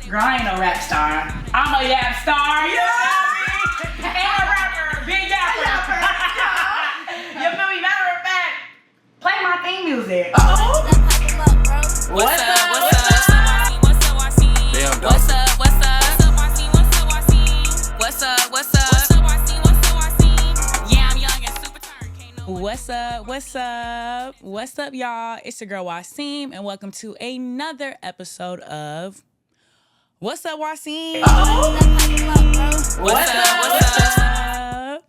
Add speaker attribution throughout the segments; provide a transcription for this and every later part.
Speaker 1: Girl, I ain't no rap star. I'm a yap star. You know what I mean? And a rapper. Big yapper. You feel me? Matter of fact, play my theme music. Uh-oh. What's up? What's up?
Speaker 2: What's up, Waseem?
Speaker 3: Damn, dog.
Speaker 2: What's up? What's up? What's up, Waseem? What's up, Waseem? What's up? What's up? What's up, Waseem? What's up, Waseem? Yeah, I'm young and super turned. Can't no one-
Speaker 1: What's up? What's up? What's up, y'all? It's your girl Waseem, and welcome to another episode of What's Up, Waseem?
Speaker 2: What's up? What's up?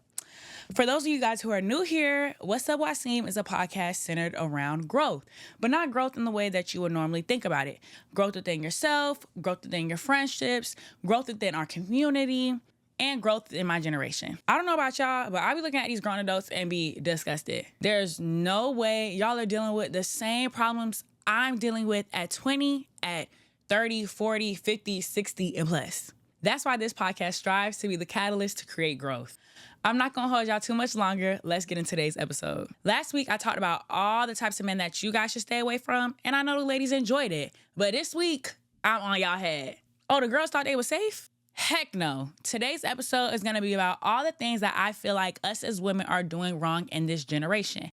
Speaker 1: For those of you guys who are new here, What's Up, Waseem is a podcast centered around growth, but not growth in the way that you would normally think about it. Growth within yourself, growth within your friendships, growth within our community, and growth in my generation. I don't know about y'all, but I be looking at these grown adults and be disgusted. There's no way y'all are dealing with the same problems I'm dealing with at 20, at 30, 40, 50, 60, and plus. That's why this podcast strives to be the catalyst to create growth. I'm not gonna hold y'all too much longer. Let's get into today's episode. Last week, I talked about all the types of men that you guys should stay away from, and I know the ladies enjoyed it. But this week, I'm on y'all head. Oh, the girls thought they were safe? Heck no. Today's episode is gonna be about all the things that I feel like us as women are doing wrong in this generation.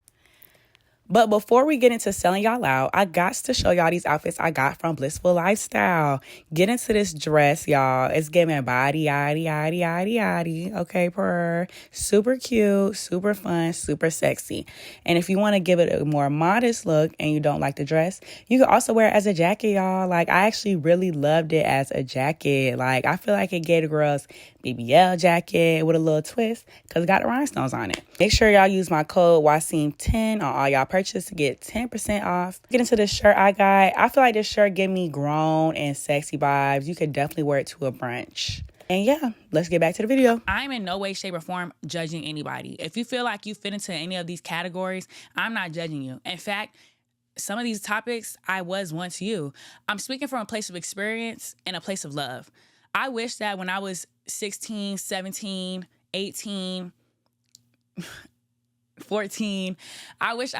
Speaker 1: But before we get into selling y'all out, I got to show y'all these outfits I got from Blissful Lifestyle. Get into this dress, y'all. It's giving body, yaddy, yaddy, yaddy, yaddy. Okay, purr. Super cute, super fun, super sexy. And if you want to give it a more modest look and you don't like the dress, you can also wear it as a jacket, y'all. Like, I actually really loved it as a jacket. Like, I feel like it gave the girls BBL jacket with a little twist because it got the rhinestones on it. Make sure y'all use my code Waseem10 on all y'all purchases to get 10% off. Get into this shirt I got. I feel like this shirt give me grown and sexy vibes. You could definitely wear it to a brunch. And yeah, let's get back to the video. I'm in no way, shape, or form judging anybody. If you feel like you fit into any of these categories, I'm not judging you. In fact, some of these topics I was once you. I'm speaking from a place of experience and a place of love. I wish that when I was 16, 17, 18, 14, I wish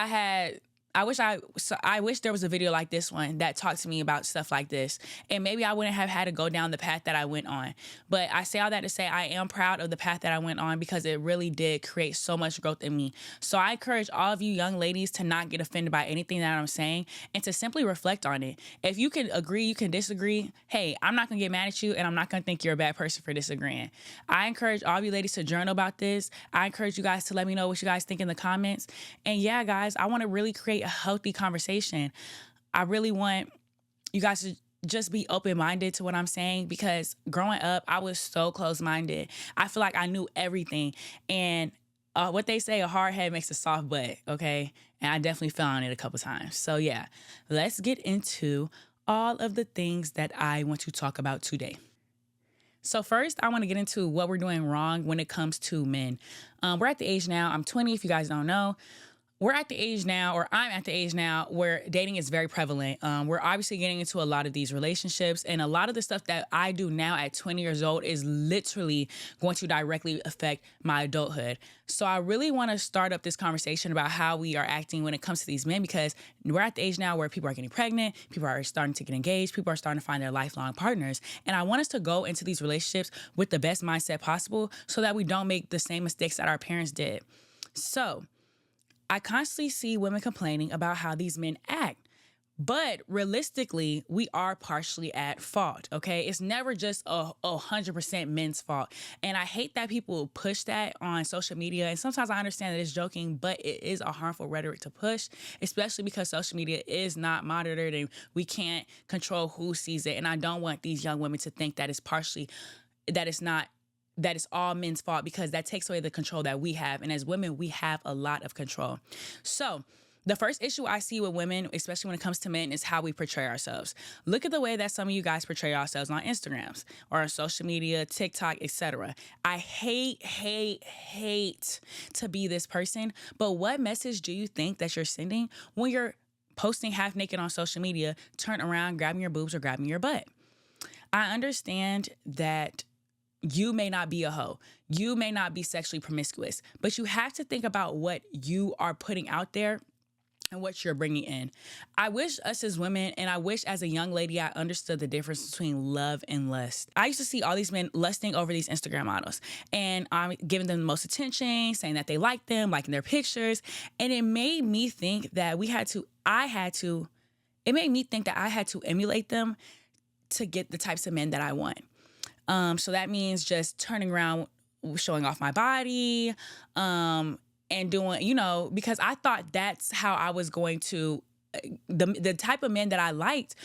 Speaker 1: there was a video like this one that talked to me about stuff like this. And maybe I wouldn't have had to go down the path that I went on. But I say all that to say I am proud of the path that I went on because it really did create so much growth in me. So I encourage all of you young ladies to not get offended by anything that I'm saying and to simply reflect on it. If you can agree, you can disagree. Hey, I'm not going to get mad at you and I'm not going to think you're a bad person for disagreeing. I encourage all of you ladies to journal about this. I encourage you guys to let me know what you guys think in the comments. And yeah, guys, I want to really create a healthy conversation. I really want you guys to just be open-minded to what I'm saying because growing up, I was so closed-minded. I feel like I knew everything. And what they say, a hard head makes a soft butt, okay? And I definitely fell on it a couple times. So yeah, let's get into all of the things that I want to talk about today. So first, I want to get into what we're doing wrong when it comes to men. We're at the age now, I'm 20 if you guys don't know. We're at the age now, or I'm at the age now, where dating is very prevalent. We're obviously getting into a lot of these relationships, and a lot of the stuff that I do now at 20 years old is literally going to directly affect my adulthood. So I really want to start up this conversation about how we are acting when it comes to these men, because we're at the age now where people are getting pregnant, people are starting to get engaged, people are starting to find their lifelong partners. And I want us to go into these relationships with the best mindset possible so that we don't make the same mistakes that our parents did. So I constantly see women complaining about how these men act, but realistically, we are partially at fault, okay? It's never just a 100% men's fault. And I hate that people push that on social media. And sometimes I understand that it's joking, but it is a harmful rhetoric to push, especially because social media is not monitored and we can't control who sees it. And I don't want these young women to think that it's all men's fault, because that takes away the control that we have. And as women, we have a lot of control. So the first issue I see with women, especially when it comes to men, is how we portray ourselves. Look at the way that some of you guys portray yourselves on Instagrams or on social media, TikTok, etc. I hate to be this person, but what message do you think that you're sending when you're posting half naked on social media, turn around, grabbing your boobs or grabbing your butt? I understand that you may not be a hoe. You may not be sexually promiscuous, but you have to think about what you are putting out there and what you're bringing in. I wish us as women, and I wish as a young lady, I understood the difference between love and lust. I used to see all these men lusting over these Instagram models, and I'm giving them the most attention, saying that they like them, liking their pictures. And it made me think that it made me think that I had to emulate them to get the types of men that I want. So that means just turning around, showing off my body, and doing, because I thought that's how I was going to, the type of men that I liked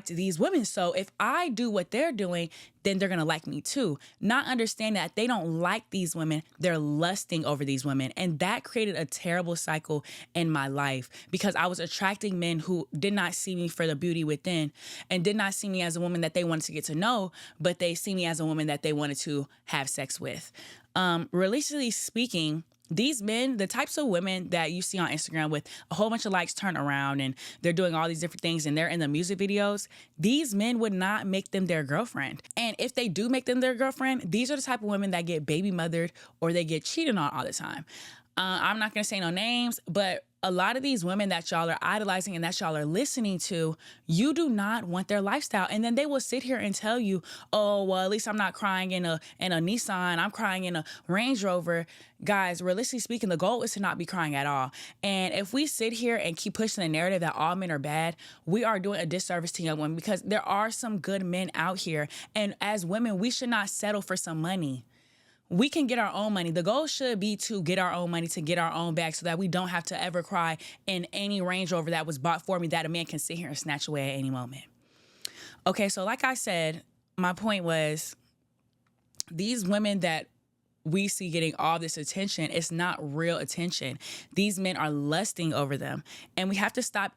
Speaker 1: these women. So if I do what they're doing, then they're going to like me too. Not understanding that they don't like these women, they're lusting over these women. And that created a terrible cycle in my life because I was attracting men who did not see me for the beauty within and did not see me as a woman that they wanted to get to know, but they see me as a woman that they wanted to have sex with. Realistically speaking, these men, the types of women that you see on Instagram with a whole bunch of likes turn around and they're doing all these different things and they're in the music videos, these men would not make them their girlfriend. And if they do make them their girlfriend, these are the type of women that get baby mothered or they get cheated on all the time. I'm not going to say no names, but a lot of these women that y'all are idolizing and that y'all are listening to, you do not want their lifestyle. And then they will sit here and tell you, oh, well, at least I'm not crying in a Nissan. I'm crying in a Range Rover. Guys, realistically speaking, the goal is to not be crying at all. And if we sit here and keep pushing the narrative that all men are bad, we are doing a disservice to young women because there are some good men out here. And as women, we should not settle for some money. We can get our own money. The goal should be to get our own money, to get our own bag so that we don't have to ever cry in any Range Rover that was bought for me that a man can sit here and snatch away at any moment. Okay, so like I said, my point was these women that we see getting all this attention, it's not real attention. These men are lusting over them. And we have to stop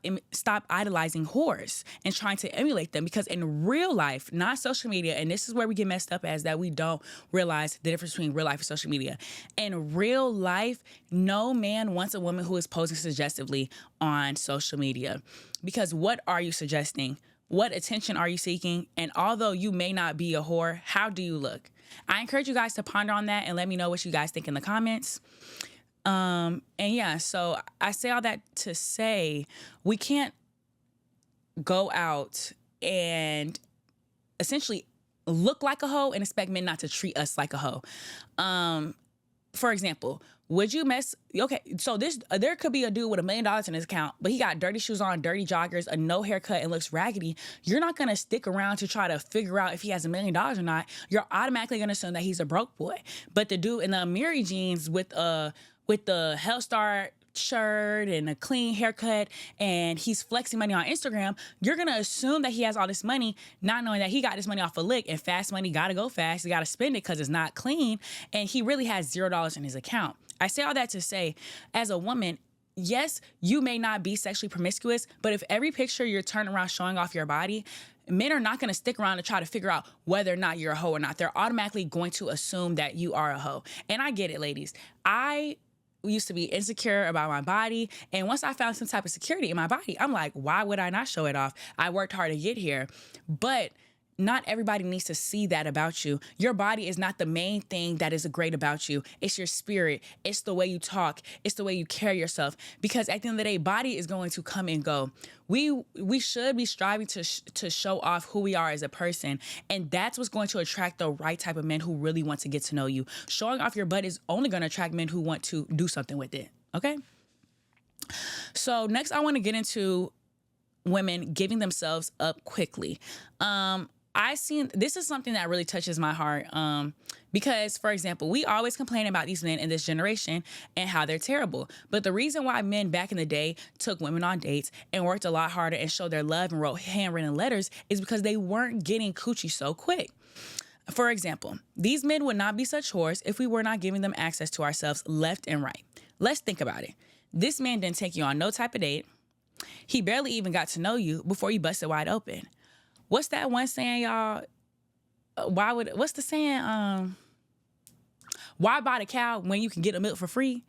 Speaker 1: idolizing whores and trying to emulate them because in real life, not social media, and this is where we get messed up as that we don't realize the difference between real life and social media. In real life, no man wants a woman who is posing suggestively on social media because what are you suggesting? What attention are you seeking? And although you may not be a whore, how do you look? I encourage you guys to ponder on that and let me know what you guys think in the comments. And yeah, so I say all that to say we can't go out and essentially look like a hoe and expect men not to treat us like a hoe. For example, would you so there could be a dude with $1 million in his account, but he got dirty shoes on, dirty joggers, a no haircut, and looks raggedy. You're not going to stick around to try to figure out if he has $1 million or not. You're automatically going to assume that he's a broke boy. But the dude in the Amiri jeans with the Hellstar shirt and a clean haircut and he's flexing money on Instagram, you're going to assume that he has all this money, not knowing that he got this money off a lick and fast money got to go fast. You got to spend it because it's not clean. And he really has $0 in his account. I say all that to say, as a woman, yes, you may not be sexually promiscuous, but if every picture you're turning around showing off your body, men are not going to stick around to try to figure out whether or not you're a hoe or not. They're automatically going to assume that you are a hoe. And I get it, ladies. I used to be insecure about my body. And once I found some type of security in my body, I'm like, why would I not show it off? I worked hard to get here. But not everybody needs to see that about you. Your body is not the main thing that is great about you. It's your spirit. It's the way you talk. It's the way you carry yourself. Because at the end of the day, body is going to come and go. We should be striving to show off who we are as a person. And that's what's going to attract the right type of men who really want to get to know you. Showing off your butt is only going to attract men who want to do something with it. Okay? So next I want to get into women giving themselves up quickly. This is something that really touches my heart because, for example, we always complain about these men in this generation and how they're terrible. But the reason why men back in the day took women on dates and worked a lot harder and showed their love and wrote handwritten letters is because they weren't getting coochie so quick. For example, these men would not be such whores if we were not giving them access to ourselves left and right. Let's think about it. This man didn't take you on no type of date. He barely even got to know you before you busted wide open. What's that one saying, y'all? What's the saying? Why buy the cow when you can get a milk for free?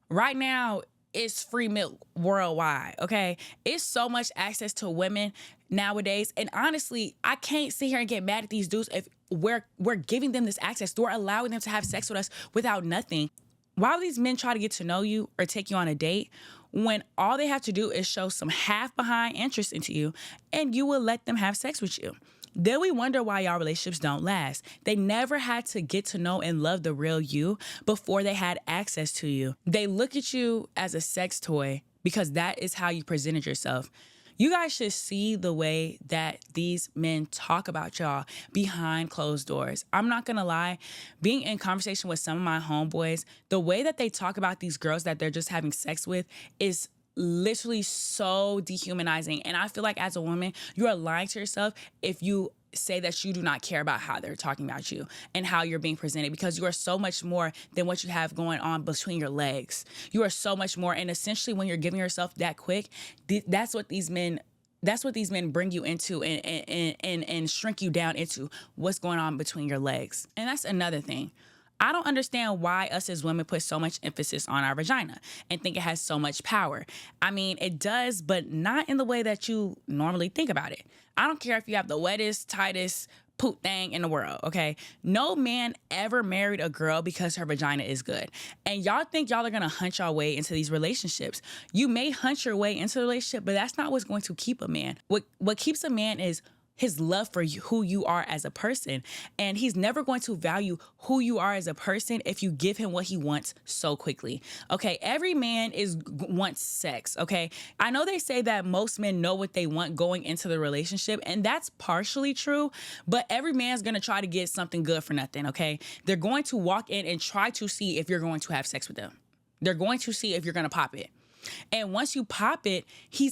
Speaker 1: Right now, it's free milk worldwide, okay? It's so much access to women nowadays. And honestly, I can't sit here and get mad at these dudes if we're giving them this access. We're allowing them to have sex with us without nothing. While these men try to get to know you or take you on a date, when all they have to do is show some half behind interest into you and you will let them have sex with you. Then we wonder why y'all relationships don't last. They never had to get to know and love the real you before they had access to you. They look at you as a sex toy because that is how you presented yourself. You guys should see the way that these men talk about y'all behind closed doors. I'm not gonna lie, being in conversation with some of my homeboys, the way that they talk about these girls that they're just having sex with is literally so dehumanizing. And I feel like as a woman, you are lying to yourself if you say that you do not care about how they're talking about you and how you're being presented, because you are so much more than what you have going on between your legs. You are so much more. And essentially when you're giving yourself that quick, that's what these men bring you into and shrink you down into what's going on between your legs. And that's another thing. I don't understand why us as women put so much emphasis on our vagina and think it has so much power. I mean, it does, but not in the way that you normally think about it. I don't care if you have the wettest, tightest poop thing in the world, okay? No man ever married a girl because her vagina is good. And y'all think y'all are gonna hunt y'all way into these relationships. You may hunt your way into a relationship, but that's not what's going to keep a man. What keeps a man is his love for you, who you are as a person. And he's never going to value who you are as a person if you give him what he wants so quickly. Okay, every man wants sex, okay? I know they say that most men know what they want going into the relationship, and that's partially true, but every man's gonna try to get something good for nothing, okay? They're going to walk in and try to see if you're going to have sex with them. They're going to see if you're gonna pop it. And once you pop it,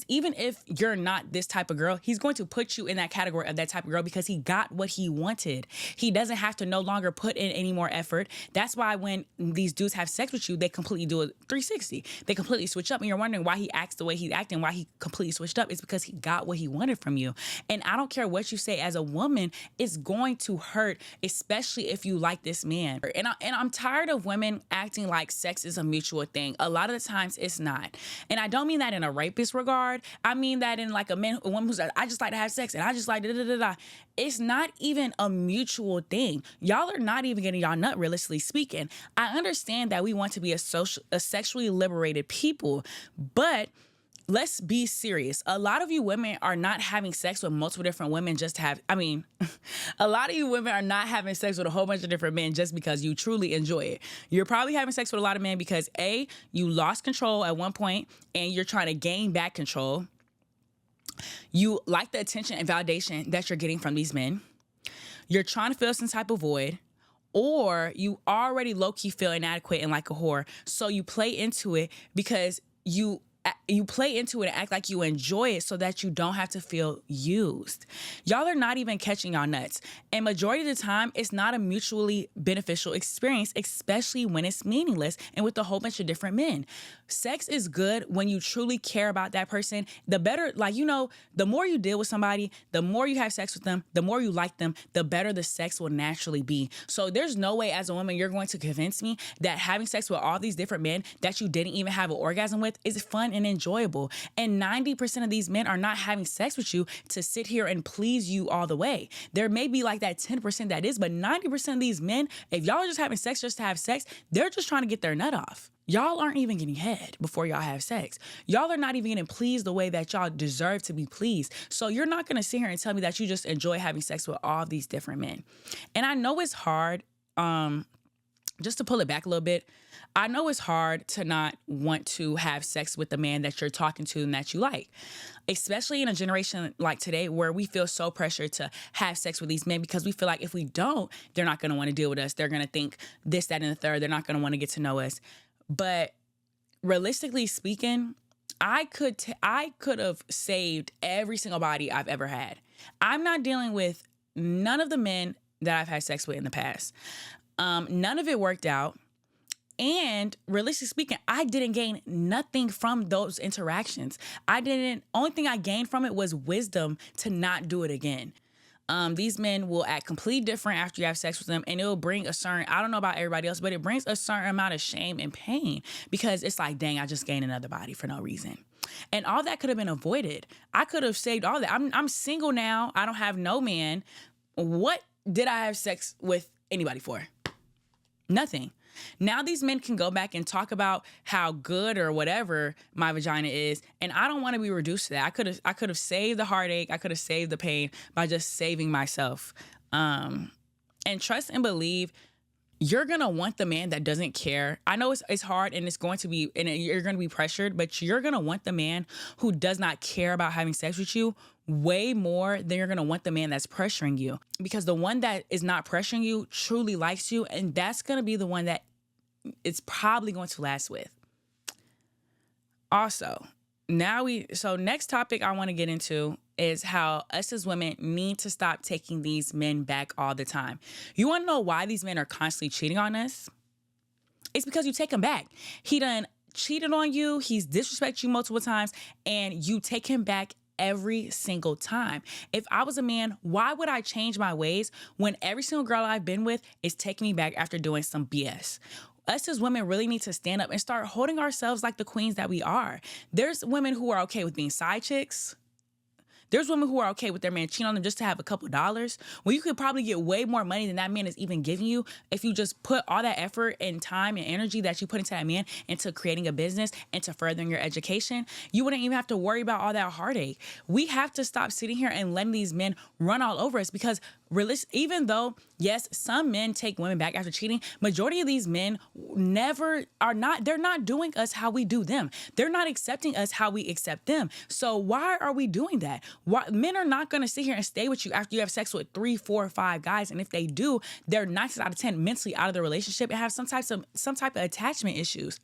Speaker 1: even if you're not this type of girl, he's going to put you in that category of that type of girl because he got what he wanted. He doesn't have to no longer put in any more effort. That's why when these dudes have sex with you, they completely do a 360. They completely switch up, and you're wondering why he acts the way he's acting, why he completely switched up. It's because he got what he wanted from you. And I don't care what you say as a woman, it's going to hurt, especially if you like this man. And I'm tired of women acting like sex is a mutual thing. A lot of the times it's not. And I don't mean that in a rapist regard. I mean that in like a woman who's like, I just like to have sex and I just like da-da-da-da. It's not even a mutual thing. Y'all are not even getting y'all nut, realistically speaking. I understand that we want to be a sexually liberated people, but let's be serious. A lot of you women are not having sex with multiple different women a lot of you women are not having sex with a whole bunch of different men just because you truly enjoy it. You're probably having sex with a lot of men because A, you lost control at one point and you're trying to gain back control. You like the attention and validation that you're getting from these men. You're trying to fill some type of void. Or you already low-key feel inadequate and like a whore. So you play into it because you play into it and act like you enjoy it so that you don't have to feel used. Y'all are not even catching y'all nuts. And majority of the time, it's not a mutually beneficial experience, especially when it's meaningless and with a whole bunch of different men. Sex is good when you truly care about that person. The better, the more you deal with somebody, the more you have sex with them, the more you like them, the better the sex will naturally be. So there's no way as a woman you're going to convince me that having sex with all these different men that you didn't even have an orgasm with is fun and enjoyable. And 90% of these men are not having sex with you to sit here and please you all the way. There may be like that 10% that is, but 90% of these men, if y'all are just having sex just to have sex, they're just trying to get their nut off. Y'all aren't even getting head before y'all have sex. Y'all are not even getting pleased the way that y'all deserve to be pleased. So you're not going to sit here and tell me that you just enjoy having sex with all these different men. And I know it's hard, just to pull it back a little bit, I know it's hard to not want to have sex with the man that you're talking to and that you like, especially in a generation like today where we feel so pressured to have sex with these men because we feel like if we don't, they're not going to want to deal with us. They're going to think this, that, and the third. They're not going to want to get to know us. But realistically speaking, I could have saved every single body I've ever had. I'm not dealing with none of the men that I've had sex with in the past. None of it worked out. And realistically speaking, I didn't gain nothing from those interactions. Only thing I gained from it was wisdom to not do it again. These men will act completely different after you have sex with them, and it will bring I don't know about everybody else, but it brings a certain amount of shame and pain because it's like, dang, I just gained another body for no reason. And all that could have been avoided. I could have saved all that. I'm single now. I don't have no man. What did I have sex with anybody for? Nothing. Now these men can go back and talk about how good or whatever my vagina is, and I don't want to be reduced to that. I could have saved the heartache, I could have saved the pain by just saving myself. And trust and believe you're gonna want the man that doesn't care. I know it's hard and it's going to be, and you're gonna be pressured, but you're gonna want the man who does not care about having sex with you way more than you're gonna want the man that's pressuring you. Because the one that is not pressuring you truly likes you, and that's gonna be the one that it's probably going to last with. Also, next topic I want to get into is how us as women need to stop taking these men back all the time. You want to know why these men are constantly cheating on us? It's because you take him back. He done cheated on you, he's disrespected you multiple times, and you take him back every single time. If I was a man, why would I change my ways when every single girl I've been with is taking me back after doing some BS? Us as women really need to stand up and start holding ourselves like the queens that we are. There's women who are okay with being side chicks. There's women who are okay with their man cheating on them just to have a couple dollars, when you could probably get way more money than that man is even giving you if you just put all that effort and time and energy that you put into that man into creating a business and to furthering your education. You wouldn't even have to worry about all that heartache. We have to stop sitting here and letting these men run all over us, because even though, yes, some men take women back after cheating, majority of these men they're not doing us how we do them. They're not accepting us how we accept them. So why are we doing that? Men are not going to sit here and stay with you after you have sex with 3, 4, 5 guys. And if they do, they're 9 out of 10 mentally out of the relationship and have some type of attachment issues.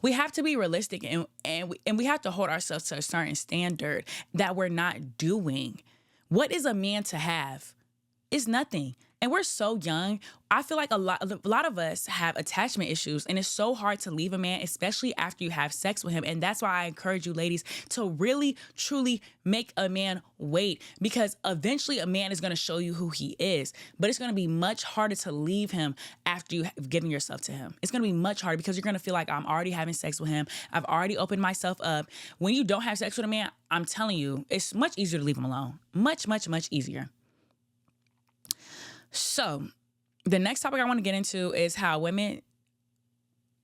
Speaker 1: We have to be realistic, and we have to hold ourselves to a certain standard that we're not doing. What is a man to have? It's nothing. And we're so young. I feel like a lot of us have attachment issues, and it's so hard to leave a man, especially after you have sex with him. And that's why I encourage you ladies to really, truly make a man wait, because eventually a man is going to show you who he is, but it's going to be much harder to leave him after you have given yourself to him. It's going to be much harder because you're going to feel like, I'm already having sex with him. I've already opened myself up. When you don't have sex with a man, I'm telling you, it's much easier to leave him alone. Much, much, much easier. So the next topic I want to get into is how women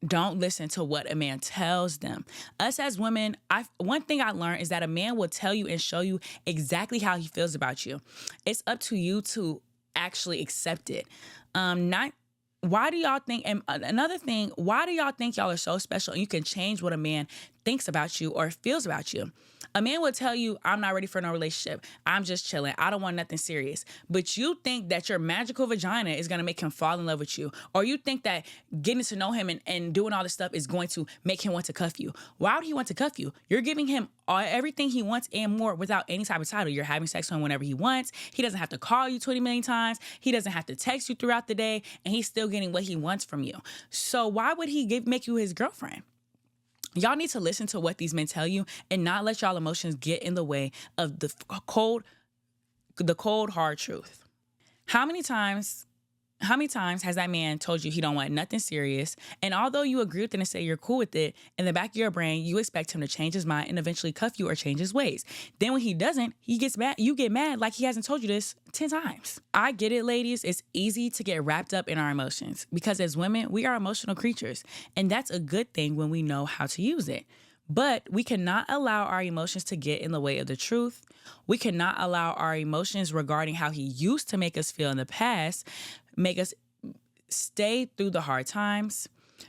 Speaker 1: don't listen to what a man tells them. Us as women, one thing I learned is that a man will tell you and show you exactly how he feels about you. It's up to you to actually accept it. Why do y'all think, and another thing, why do y'all think y'all are so special and you can change what a man thinks about you or feels about you? A man will tell you, I'm not ready for no relationship. I'm just chilling. I don't want nothing serious. But you think that your magical vagina is going to make him fall in love with you. Or you think that getting to know him and doing all this stuff is going to make him want to cuff you. Why would he want to cuff you? You're giving him everything he wants and more without any type of title. You're having sex with him whenever he wants. He doesn't have to call you 20 million times. He doesn't have to text you throughout the day. And he's still getting what he wants from you. So why would he make you his girlfriend? Y'all need to listen to what these men tell you and not let y'all emotions get in the way of the cold, hard truth. How many times has that man told you he don't want nothing serious? And although you agree with it and say you're cool with it, in the back of your brain, you expect him to change his mind and eventually cuff you or change his ways. Then when he doesn't, he gets mad. You get mad like he hasn't told you this 10 times. I get it, ladies. It's easy to get wrapped up in our emotions because as women, we are emotional creatures. And that's a good thing when we know how to use it. But we cannot allow our emotions to get in the way of the truth. We cannot allow our emotions regarding how he used to make us feel in the past make us stay through the hard times.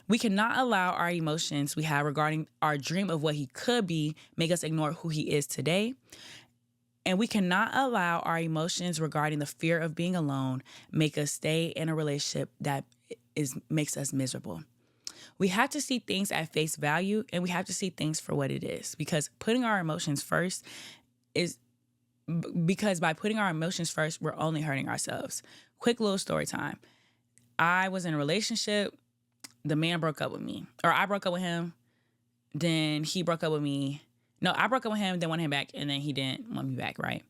Speaker 1: We cannot allow our emotions we have regarding our dream of what he could be make us ignore who he is today. And we cannot allow our emotions regarding the fear of being alone make us stay in a relationship that makes us miserable. We have to see things at face value, and we have to see things for what it is, because putting our emotions first because by putting our emotions first, we're only hurting ourselves. Quick little story time. I was in a relationship. The man broke up with me. Or I broke up with him. Then he broke up with me. No, I broke up with him, then wanted him back, and then he didn't want me back, right?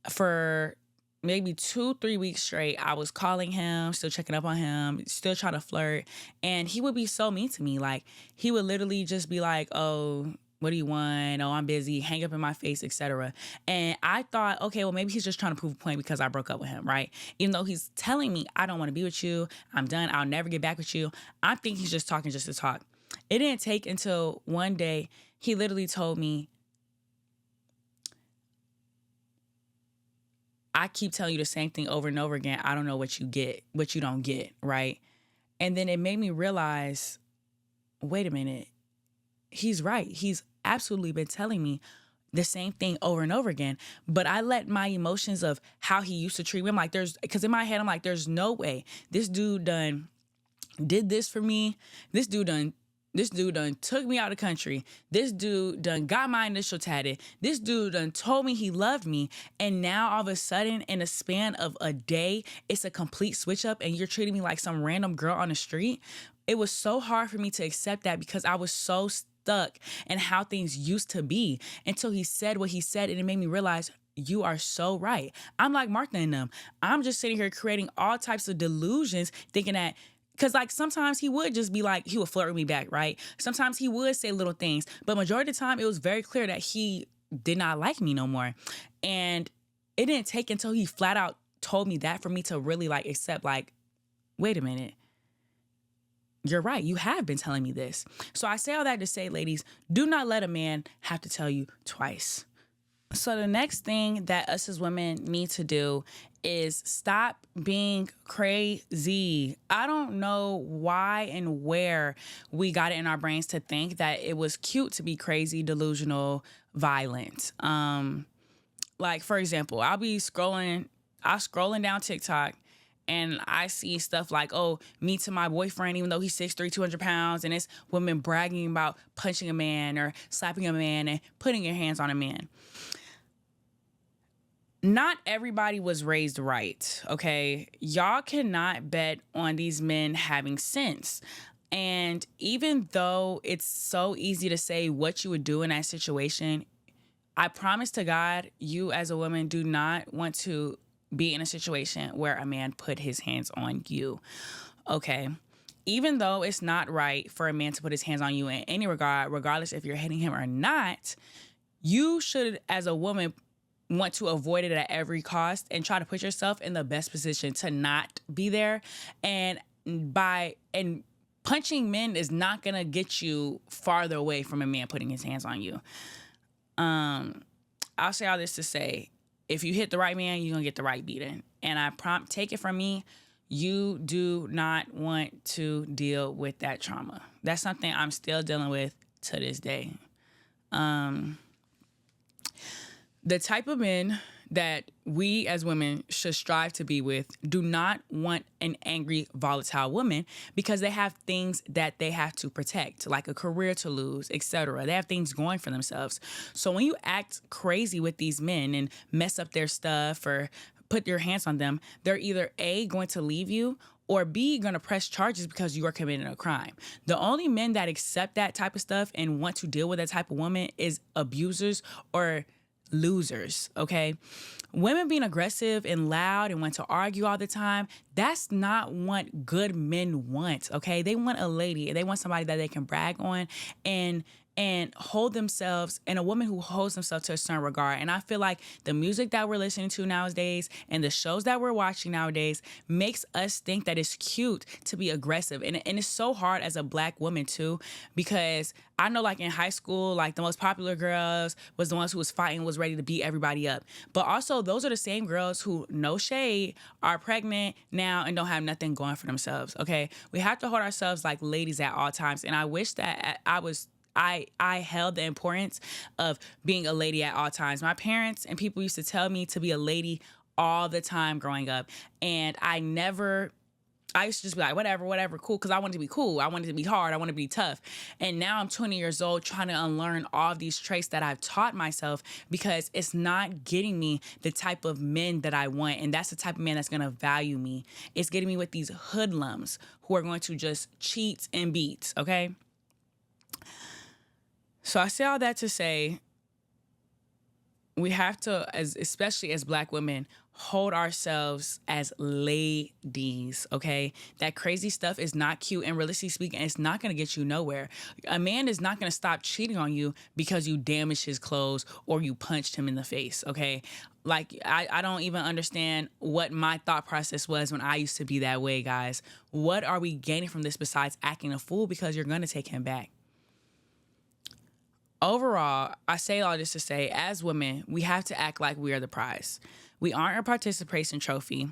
Speaker 1: For maybe 2-3 weeks straight, I was calling him, still checking up on him, still trying to flirt. And he would be so mean to me. Like, he would literally just be like, oh, What do you want? Oh, I'm busy. Hang up in my face, etc. And I thought, okay, well, maybe he's just trying to prove a point because I broke up with him, right? Even though he's telling me, I don't want to be with you. I'm done. I'll never get back with you. I think he's just talking just to talk. It didn't take until one day he literally told me, I keep telling you the same thing over and over again. I don't know what you get, what you don't get, right? And then it made me realize, wait a minute. He's right. He's absolutely been telling me the same thing over and over again. But I let my emotions of how he used to treat me, I'm like, because in my head, I'm like, there's no way this dude done did this for me. This dude done took me out of the country. This dude done got my initial tatted. This dude done told me he loved me. And now all of a sudden, in a span of a day, it's a complete switch up and you're treating me like some random girl on the street. It was so hard for me to accept that because I was so stuck in how things used to be until he said what he said. And it made me realize, you are so right. I'm like Martha and them. I'm just sitting here creating all types of delusions, thinking that, because like sometimes he would just be like, he would flirt with me back, right? Sometimes he would say little things, but majority of the time it was very clear that he did not like me no more. And it didn't take until he flat out told me that for me to really like accept, like, wait a minute. You're right. You have been telling me this. So I say all that to say, ladies, do not let a man have to tell you twice. So the next thing that us as women need to do is stop being crazy. I don't know why and where we got it in our brains to think that it was cute to be crazy, delusional, violent. Like, for example, I'll scrolling down TikTok and I see stuff like, oh, me to my boyfriend, even though he's 6'3", 200 pounds, and it's women bragging about punching a man or slapping a man and putting your hands on a man. Not everybody was raised right, okay? Y'all cannot bet on these men having sense. And even though it's so easy to say what you would do in that situation, I promise to God, you as a woman do not want to be in a situation where a man put his hands on you, okay? Even though it's not right for a man to put his hands on you in any regard, regardless if you're hitting him or not, you should, as a woman, want to avoid it at every cost and try to put yourself in the best position to not be there. And punching men is not gonna get you farther away from a man putting his hands on you. I'll say all this to say, if you hit the right man, you're gonna get the right beating. And take it from me, you do not want to deal with that trauma. That's something I'm still dealing with to this day. The type of men that we as women should strive to be with do not want an angry, volatile woman because they have things that they have to protect, like a career to lose, etc. They have things going for themselves. So when you act crazy with these men and mess up their stuff or put your hands on them, they're either A, going to leave you, or B, going to press charges because you are committing a crime. The only men that accept that type of stuff and want to deal with that type of woman is abusers or losers, okay? Women being aggressive and loud and want to argue all the time, that's not what good men want, okay? They want a lady. They want somebody that they can brag on and hold themselves, and a woman who holds themselves to a certain regard. And I feel like the music that we're listening to nowadays and the shows that we're watching nowadays makes us think that it's cute to be aggressive. And it's so hard as a Black woman too, because I know like in high school, like the most popular girls was the ones who was fighting, was ready to beat everybody up. But also those are the same girls who, no shade, are pregnant now and don't have nothing going for themselves, okay? We have to hold ourselves like ladies at all times. And I wish that I held the importance of being a lady at all times. My parents and people used to tell me to be a lady all the time growing up. And I used to just be like, whatever, cool, because I wanted to be cool. I wanted to be hard. I wanted to be tough. And now I'm 20 years old trying to unlearn all of these traits that I've taught myself because it's not getting me the type of men that I want. And that's the type of man that's going to value me. It's getting me with these hoodlums who are going to just cheat and beat, okay? So I say all that to say, we have to, especially as Black women, hold ourselves as ladies, okay? That crazy stuff is not cute, and realistically speaking, it's not gonna get you nowhere. A man is not gonna stop cheating on you because you damaged his clothes or you punched him in the face, okay? Like, I don't even understand what my thought process was when I used to be that way, guys. What are we gaining from this besides acting a fool because you're gonna take him back? Overall, I say all this to say, as women, we have to act like we are the prize. We aren't a participation trophy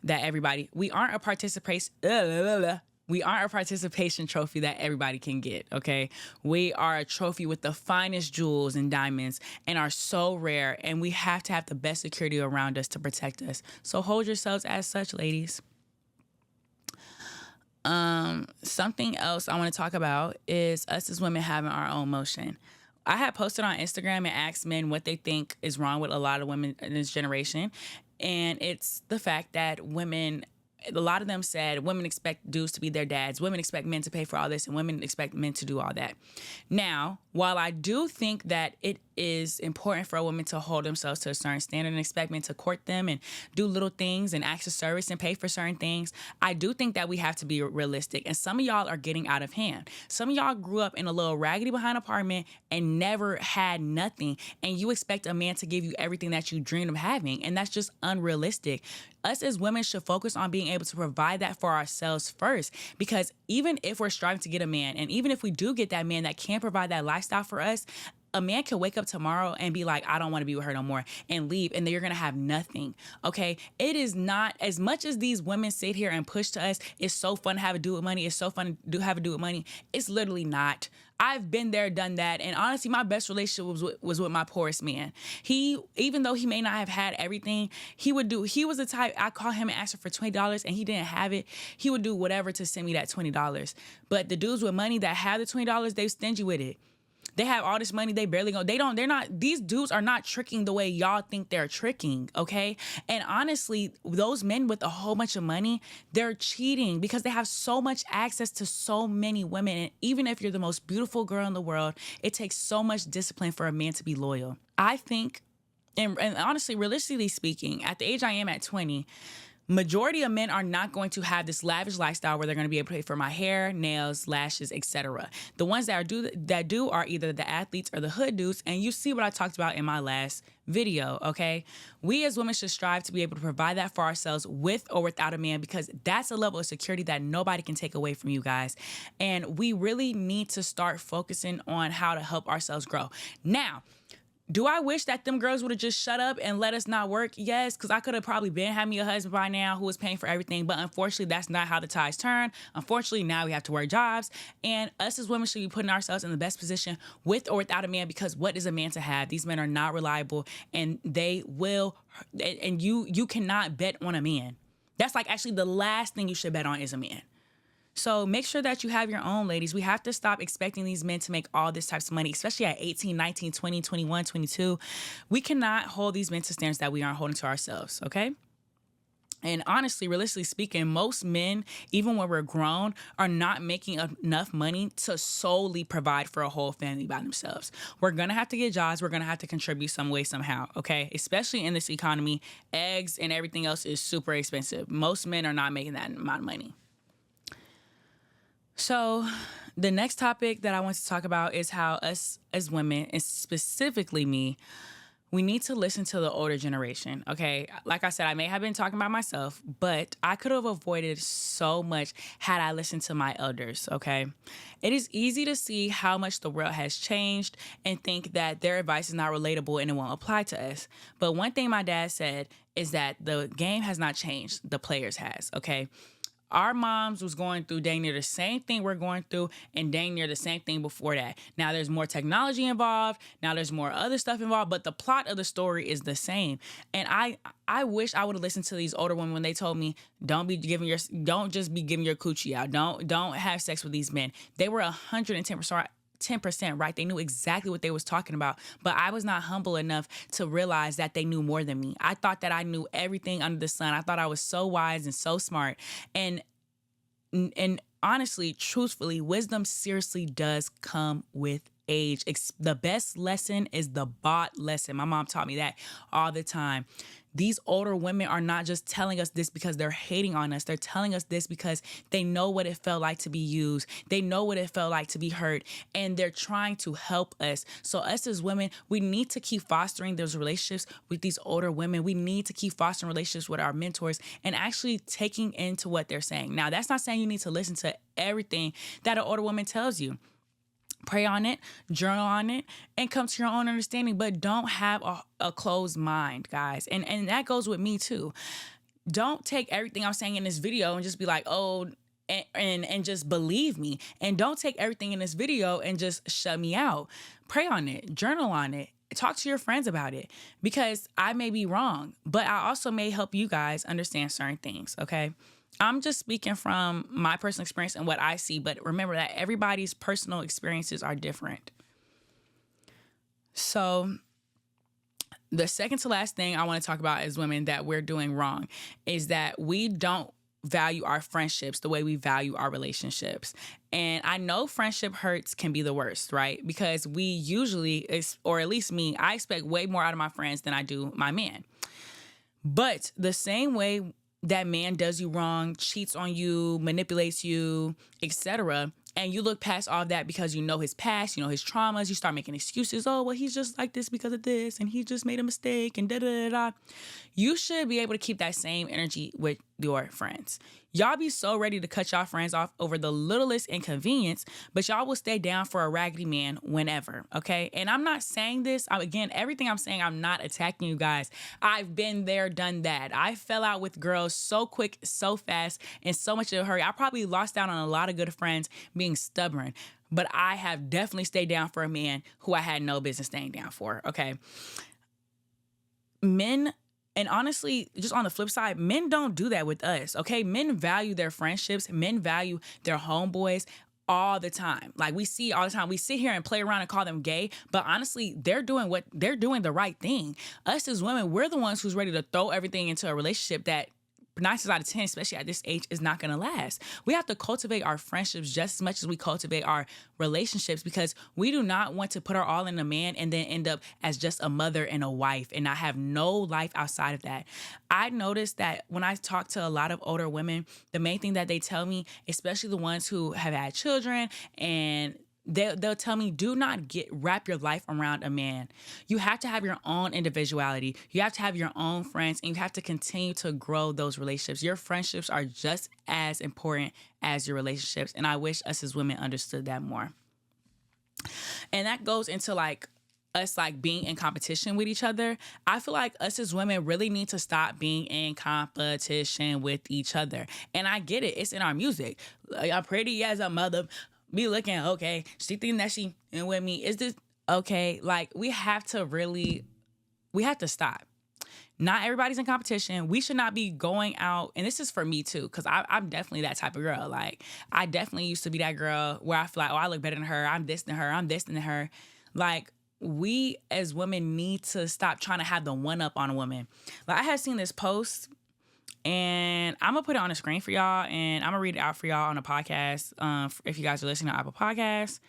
Speaker 1: that everybody. We aren't a participation trophy that everybody can get. Okay, we are a trophy with the finest jewels and diamonds, and are so rare. And we have to have the best security around us to protect us. So hold yourselves as such, ladies. Something else I want to talk about is us as women having our own motion. I had posted on Instagram and asked men what they think is wrong with a lot of women in this generation. And it's the fact that women, a lot of them said women expect dudes to be their dads, women expect men to pay for all this, and women expect men to do all that. Now, while I do think that it is important for a woman to hold themselves to a certain standard and expect men to court them and do little things and act of service and pay for certain things, I do think that we have to be realistic. And some of y'all are getting out of hand. Some of y'all grew up in a little raggedy behind apartment and never had nothing. And you expect a man to give you everything that you dreamed of having. And that's just unrealistic. Us as women should focus on being able to provide that for ourselves first. Because even if we're striving to get a man, and even if we do get that man that can provide that lifestyle for us, a man can wake up tomorrow and be like, I don't want to be with her no more, and leave, and then you're going to have nothing, okay? It is not, as much as these women sit here and push to us, it's so fun to have a dude with money, it's so fun to have a dude with money. It's literally not. I've been there, done that, and honestly, my best relationship was with my poorest man. He, even though he may not have had everything, he was the type, I call him and ask him for $20, and he didn't have it. He would do whatever to send me that $20. But the dudes with money that have the $20, they stingy with it. They have all this money, they barely go. These dudes are not tricking the way y'all think they're tricking, okay? And honestly, those men with a whole bunch of money, they're cheating because they have so much access to so many women. And even if you're the most beautiful girl in the world, it takes so much discipline for a man to be loyal. I think, and honestly, realistically speaking, at the age I am at 20, majority of men are not going to have this lavish lifestyle where they're going to be able to pay for my hair, nails, lashes, etc. The ones that do are either the athletes or the hood dudes, and you see what I talked about in my last video, okay? We as women should strive to be able to provide that for ourselves with or without a man, because that's a level of security that nobody can take away from you guys. And we really need to start focusing on how to help ourselves grow. Now, do I wish that them girls would have just shut up and let us not work? Yes, because I could have probably been having me a husband by now who was paying for everything. But unfortunately, that's not how the tides turn. Unfortunately, now we have to work jobs. And us as women should be putting ourselves in the best position with or without a man, because what is a man to have? These men are not reliable, and they will, and you cannot bet on a man. That's like actually the last thing you should bet on is a man. So make sure that you have your own, ladies. We have to stop expecting these men to make all this types of money, especially at 18, 19, 20, 21, 22. We cannot hold these men to standards that we aren't holding to ourselves, okay? And honestly, realistically speaking, most men, even when we're grown, are not making enough money to solely provide for a whole family by themselves. We're going to have to get jobs. We're going to have to contribute some way, somehow, okay? Especially in this economy, eggs and everything else is super expensive. Most men are not making that amount of money. So the next topic that I want to talk about is how us as women, and specifically me, we need to listen to the older generation, okay? Like I said, I may have been talking about myself, but I could have avoided so much had I listened to my elders, okay? It is easy to see how much the world has changed and think that their advice is not relatable and it won't apply to us. But one thing my dad said is that the game has not changed, the players has, okay? Our moms was going through dang near the same thing we're going through, and dang near the same thing before that. Now there's more technology involved. Now there's more other stuff involved, but the plot of the story is the same. And I wish I would have listened to these older women when they told me, don't just be giving your coochie out. Don't have sex with these men. They were 110% right. They knew exactly what they was talking about, but I was not humble enough to realize that they knew more than me. I thought that I knew everything under the sun. I thought I was so wise and so smart. And honestly, truthfully, wisdom seriously does come with age. The best lesson is the bought lesson. My mom taught me that all the time. These older women are not just telling us this because they're hating on us. They're telling us this because they know what it felt like to be used. They know what it felt like to be hurt, and they're trying to help us. So us as women, we need to keep fostering those relationships with these older women. We need to keep fostering relationships with our mentors and actually taking into what they're saying. Now, that's not saying you need to listen to everything that an older woman tells you. Pray on it, journal on it, and come to your own understanding. But don't have a closed mind, guys. And that goes with me too. Don't take everything I'm saying in this video and just be like, oh, and just believe me. And don't take everything in this video and just shut me out. Pray on it, journal on it. Talk to your friends about it, because I may be wrong, but I also may help you guys understand certain things, okay? I'm just speaking from my personal experience and what I see, but remember that everybody's personal experiences are different. So the second to last thing I want to talk about as women that we're doing wrong is that we don't value our friendships the way we value our relationships. And I know friendship hurts can be the worst, right? Because we usually, or at least me, I expect way more out of my friends than I do my man. But the same way that man does you wrong, cheats on you, manipulates you, etc., and you look past all of that because you know his past, you know his traumas, you start making excuses. Oh, well, he's just like this because of this, and he just made a mistake, and da-da-da-da. You should be able to keep that same energy with your friends. Y'all be so ready to cut y'all friends off over the littlest inconvenience, but y'all will stay down for a raggedy man whenever, okay? And I'm not saying this, again, everything I'm saying, I'm not attacking you guys. I've been there, done that. I fell out with girls so quick, so fast, and so much in a hurry. I probably lost out on a lot of good friends being stubborn, but I have definitely stayed down for a man who I had no business staying down for, okay? Men, and honestly, just on the flip side, men don't do that with us, okay? Men value their friendships. Men value their homeboys all the time. Like, we see all the time. We sit here and play around and call them gay, but honestly, they're doing the right thing. Us as women, we're the ones who's ready to throw everything into a relationship that 9 times out of 10, especially at this age, is not going to last. We have to cultivate our friendships just as much as we cultivate our relationships, because we do not want to put our all in a man and then end up as just a mother and a wife and not have no life outside of that. I noticed that when I talk to a lot of older women, the main thing that they tell me, especially the ones who have had children, and they'll tell me, do not wrap your life around a man. You have to have your own individuality. You have to have your own friends, and you have to continue to grow those relationships. Your friendships are just as important as your relationships. And I wish us as women understood that more. And that goes into us being in competition with each other. I feel like us as women really need to stop being in competition with each other. And I get it. It's in our music. I'm pretty as a mother. Be looking okay. She thinking that she in with me. Is this okay? We have to stop. Not everybody's in competition. We should not be going out. And this is for me too, because I'm definitely that type of girl. I definitely used to be that girl where I feel like, oh, I look better than her. I'm this than her. I'm this than her. We as women need to stop trying to have the one up on a woman. I had seen this post, and I'm going to put it on the screen for y'all, and I'm going to read it out for y'all on a podcast if you guys are listening to Apple Podcasts.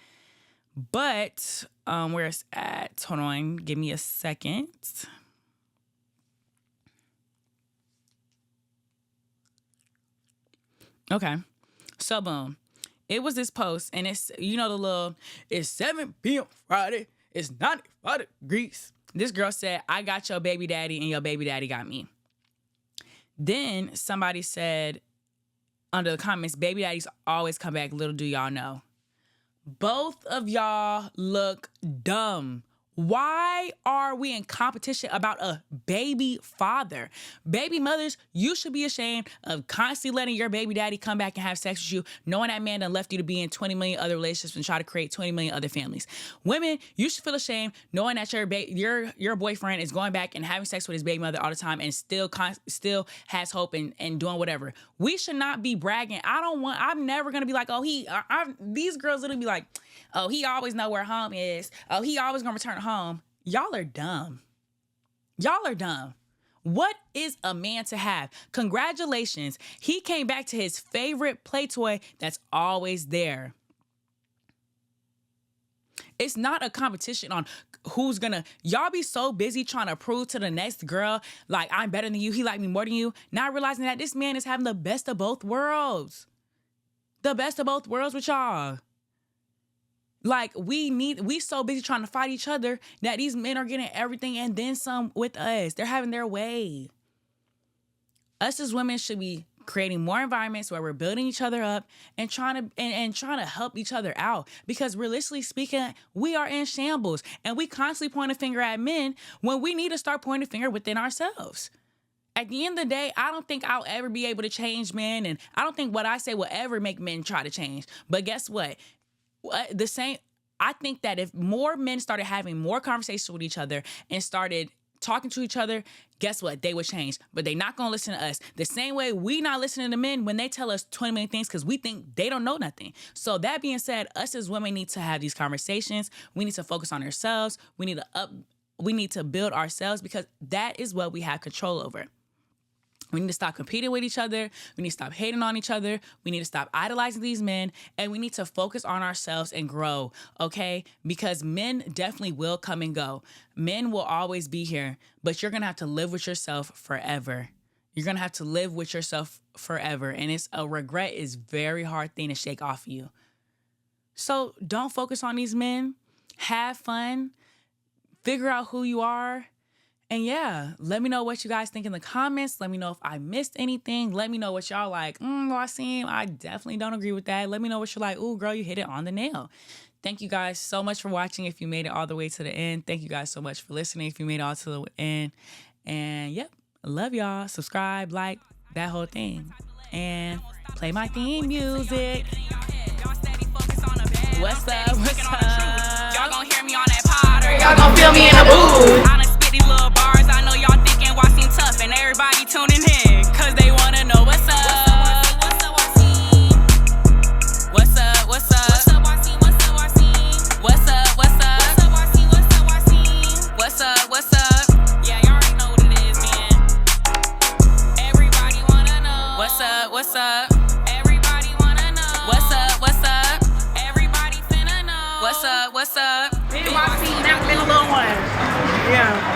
Speaker 1: But where it's at, hold on, give me a second. Okay, so boom. It was this post, and it's, it's 7 p.m. Friday, it's 95 degrees. This girl said, I got your baby daddy, and your baby daddy got me. Then somebody said under the comments, baby daddies always come back. Little do y'all know. Both of y'all look dumb. Why are we in competition about a baby father? Baby mothers, you should be ashamed of constantly letting your baby daddy come back and have sex with you, knowing that man done left you to be in 20 million other relationships and try to create 20 million other families. Women, you should feel ashamed knowing that your boyfriend is going back and having sex with his baby mother all the time and still has hope and doing whatever. We should not be bragging. I'm never going to be like, oh, these girls literally be like, oh, he always know where home is. Oh, he always going to return home. Y'all are dumb. Y'all are dumb. What is a man to have? Congratulations. He came back to his favorite play toy that's always there. It's not a competition on who's gonna. Y'all be so busy trying to prove to the next girl, like, I'm better than you, he like me more than you, not realizing that this man is having the best of both worlds. The best of both worlds with y'all. Like, we so busy trying to fight each other that these men are getting everything and then some with us. They're having their way. Us as women should be creating more environments where we're building each other up and trying to help each other out. Because realistically speaking, we are in shambles and we constantly point a finger at men when we need to start pointing a finger within ourselves. At the end of the day, I don't think I'll ever be able to change men, and I don't think what I say will ever make men try to change. But guess what? I think that if more men started having more conversations with each other and started talking to each other, guess what? They would change. But they not going to listen to us. The same way we not listening to men when they tell us 20 million things because we think they don't know nothing. So that being said, us as women need to have these conversations. We need to focus on ourselves. We need to build ourselves because that is what we have control over. We need to stop competing with each other. We need to stop hating on each other. We need to stop idolizing these men. And we need to focus on ourselves and grow, okay? Because men definitely will come and go. Men will always be here, but you're going to have to live with yourself forever. You're going to have to live with yourself forever. And it's a regret is a very hard thing to shake off of you. So don't focus on these men. Have fun. Figure out who you are. And yeah, let me know what you guys think in the comments. Let me know if I missed anything. Let me know what y'all like. Waseem, I definitely don't agree with that. Let me know what you're like. Ooh, girl, you hit it on the nail. Thank you guys so much for watching. If you made it all the way to the end, thank you guys so much for listening. If you made it all to the end. And yep, I love y'all. Subscribe, like, that whole thing. And play my theme music. What's up? What's up?
Speaker 2: Y'all gonna hear me on that pod or y'all
Speaker 3: Gonna feel me in the booth.
Speaker 2: I done spit these little bars. I know y'all thinking Waseem tough, and everybody tuning in, cause they wanna know what's up. What's up, Waseem? What's up, what's up? What's up, Waseem? What's up, Waseem? What's up, what's up? What's up, Waseem? What's up, Waseem? What's up, what's up? Yeah, y'all already know what it is, man. Everybody wanna know. What's up, what's up? Everybody wanna know. What's up, what's up? Everybody finna know. What's up, what's up?
Speaker 3: Big Waseem, never been a little one. Yeah.